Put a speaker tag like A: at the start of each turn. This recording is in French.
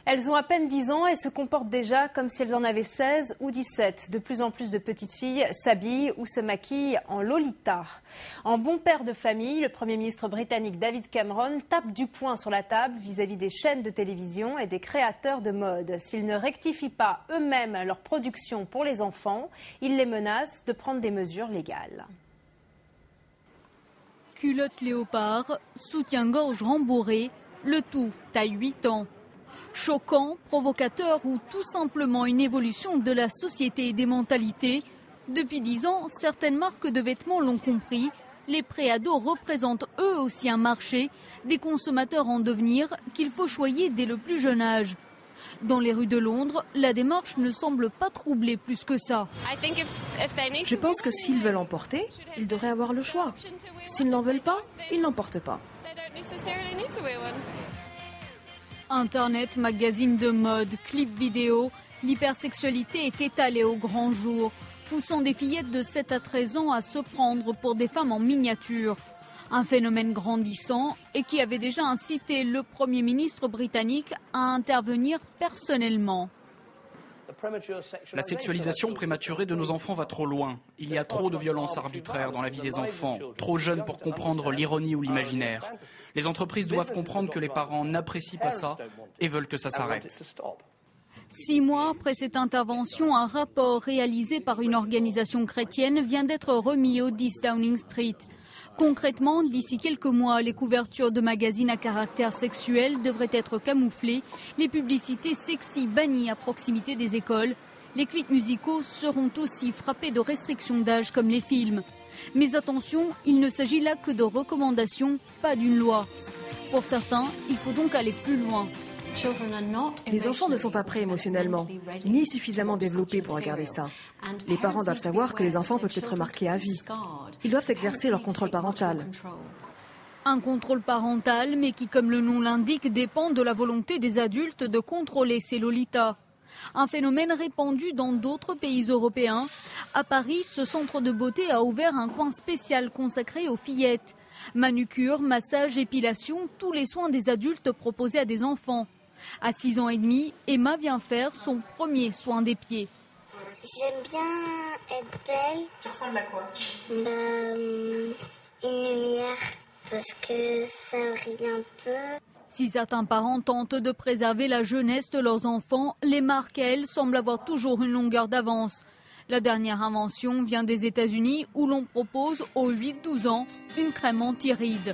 A: Elles ont à peine 10 ans et se comportent déjà comme si elles en avaient 16 ou 17. De plus en plus de petites filles s'habillent ou se maquillent en Lolita. En bon père de famille, le Premier ministre britannique David Cameron tape du poing sur la table vis-à-vis des chaînes de télévision et des créateurs de mode. S'ils ne rectifient pas eux-mêmes leur production pour les enfants, il les menace de prendre des mesures légales.
B: Culotte léopard, soutien-gorge rembourré, le tout taille 8 ans. Choquant, provocateur ou tout simplement une évolution de la société et des mentalités, depuis 10 ans, certaines marques de vêtements l'ont compris. Les préados représentent eux aussi un marché, des consommateurs en devenir qu'il faut choyer dès le plus jeune âge. Dans les rues de Londres, la démarche ne semble pas troubler plus que ça.
C: Je pense que s'ils veulent en porter, ils devraient avoir le choix. S'ils n'en veulent pas, ils n'en portent pas.
B: Internet, magazines de mode, clips vidéo, l'hypersexualité est étalée au grand jour, poussant des fillettes de 7 à 13 ans à se prendre pour des femmes en miniature. Un phénomène grandissant et qui avait déjà incité le Premier ministre britannique à intervenir personnellement.
D: La sexualisation prématurée de nos enfants va trop loin. Il y a trop de violences arbitraires dans la vie des enfants, trop jeunes pour comprendre l'ironie ou l'imaginaire. Les entreprises doivent comprendre que les parents n'apprécient pas ça et veulent que ça s'arrête.
B: 6 mois après cette intervention, un rapport réalisé par une organisation chrétienne vient d'être remis au 10 Downing Street. Concrètement, d'ici quelques mois, les couvertures de magazines à caractère sexuel devraient être camouflées, les publicités sexy bannies à proximité des écoles. Les clips musicaux seront aussi frappés de restrictions d'âge comme les films. Mais attention, il ne s'agit là que de recommandations, pas d'une loi. Pour certains, il faut donc aller plus loin.
C: Les enfants ne sont pas prêts émotionnellement, ni suffisamment développés pour regarder ça. Les parents doivent savoir que les enfants peuvent être marqués à vie. Ils doivent exercer leur contrôle parental.
B: Un contrôle parental, mais qui, comme le nom l'indique, dépend de la volonté des adultes de contrôler ces lolitas. Un phénomène répandu dans d'autres pays européens. À Paris, ce centre de beauté a ouvert un coin spécial consacré aux fillettes. Manucure, massage, épilation, tous les soins des adultes proposés à des enfants. À 6 ans et demi, Emma vient faire son premier soin des pieds.
E: J'aime bien être belle.
A: Tu ressembles à quoi?
E: Une lumière, parce que ça brille un peu.
B: Si certains parents tentent de préserver la jeunesse de leurs enfants, les marques, elles, semblent avoir toujours une longueur d'avance. La dernière invention vient des États-Unis où l'on propose aux 8-12 ans une crème anti-rides.